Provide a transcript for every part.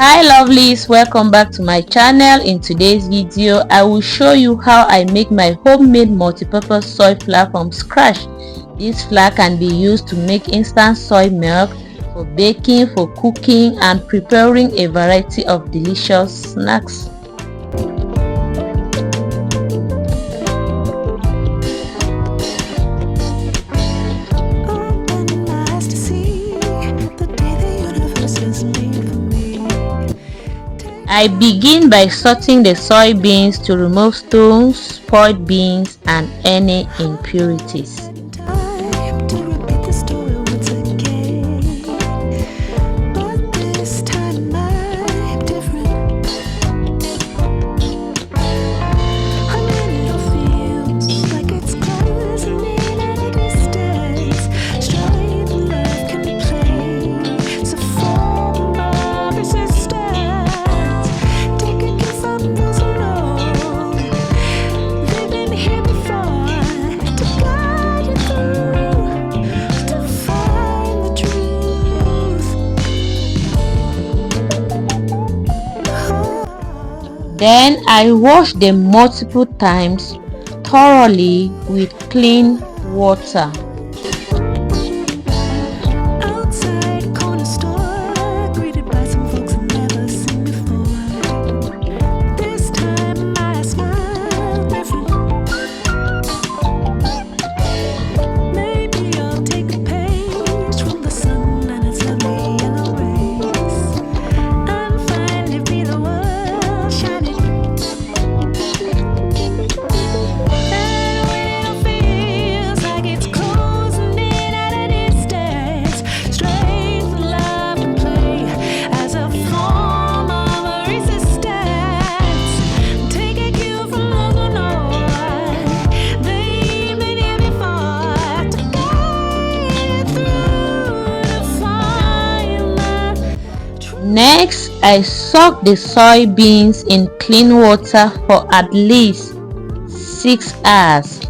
Hi lovelies, welcome back to my channel. In today's video I will show you how I make my homemade multi-purpose soy flour from scratch. This flour can be used to make instant soy milk, for baking, for cooking, and preparing a variety of delicious snacks. I begin by sorting the soybeans to remove stones, spoiled beans, and any impurities. Then I wash them multiple times thoroughly with clean water. Next, I soak the soybeans in clean water for at least 6 hours.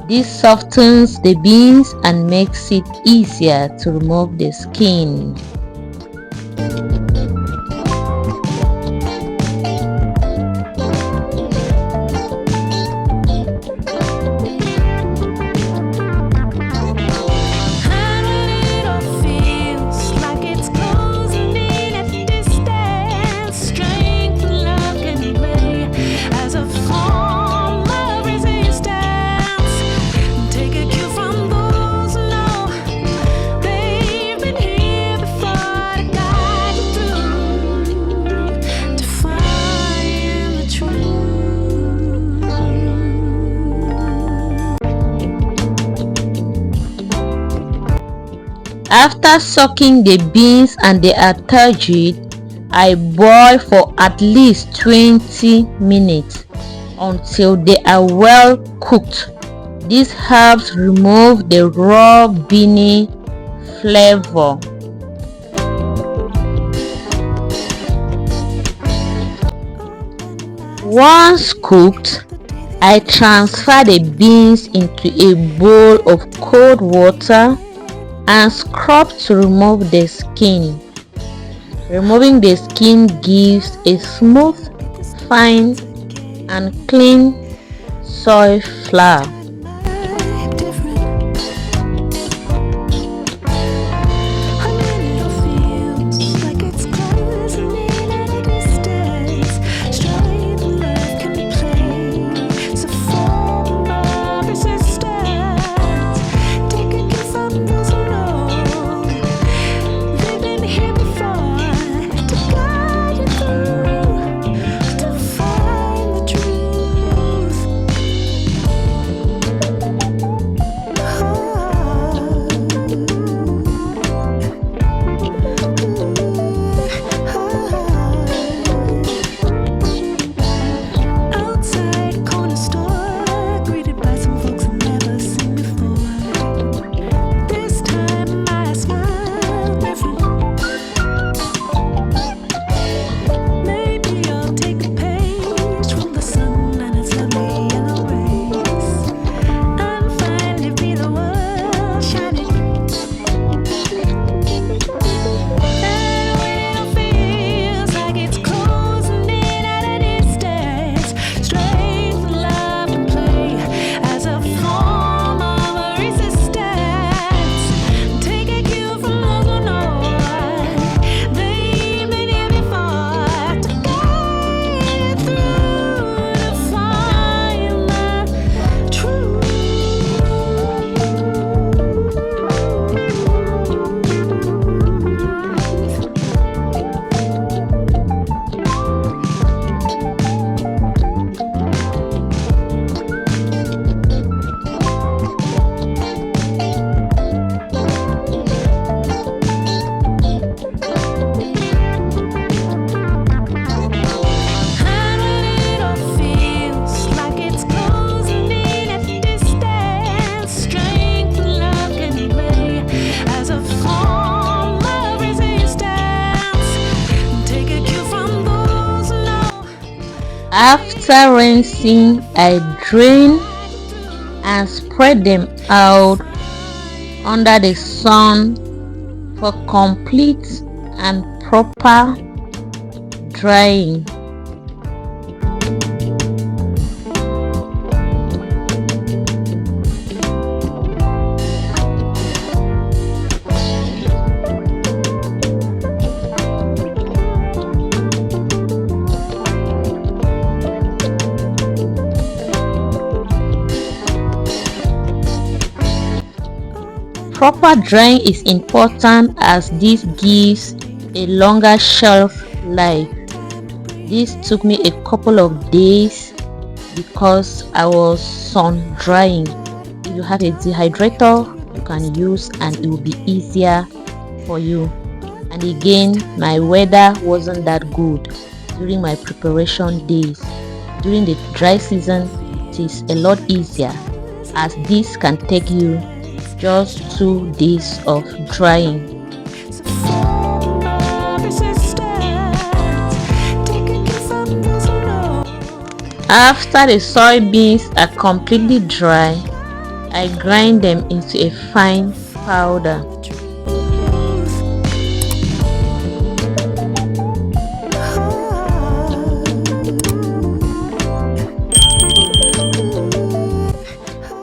This softens the beans and makes it easier to remove the skin. After soaking the beans and they are turgid, I boil for at least 20 minutes until they are well cooked. This helps remove the raw beany flavor. Once cooked, I transfer the beans into a bowl of cold water and scrub to remove the skin. Removing the skin gives a smooth, fine, and clean soy flour. After rinsing, I drain and spread them out under the sun for complete and proper drying. Proper drying is important as this gives a longer shelf life. This took me a couple of days because I was sun drying. If you have a dehydrator, you can use and it will be easier for you. And again, my weather wasn't that good during my preparation days. During the dry season, it is a lot easier as this can take you just 2 days of drying. After the soybeans are completely dry, I grind them into a fine powder.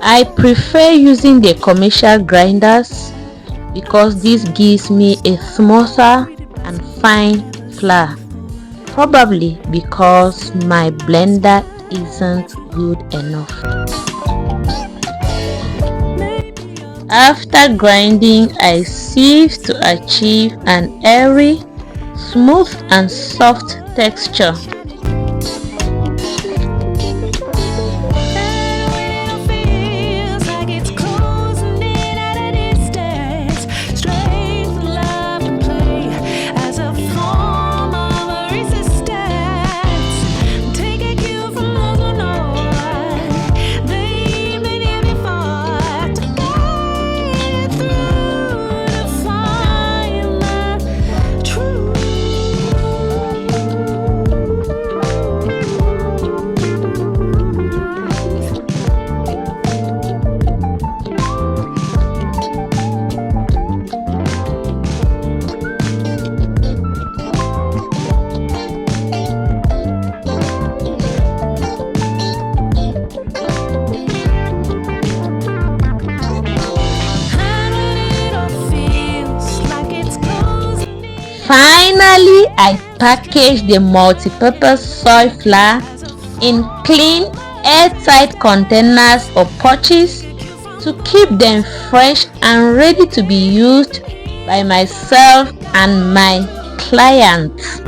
I prefer using the commercial grinders because this gives me a smoother and fine flour. Probably because my blender isn't good enough. After grinding, I sieve to achieve an airy, smooth and soft texture. Finally, I package the multipurpose soy flour in clean, airtight containers or pouches to keep them fresh and ready to be used by myself and my clients.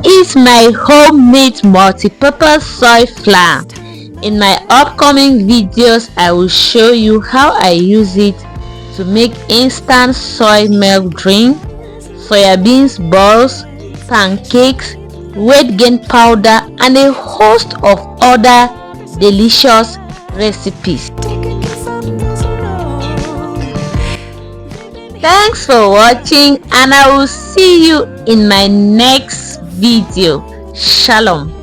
Is my homemade multi-purpose soy flour. In my upcoming videos, I will show you how I use it to make instant soy milk drink, soybeans balls, pancakes, weight gain powder, and a host of other delicious recipes. Thanks for watching, and I will see you in my next video. Shalom.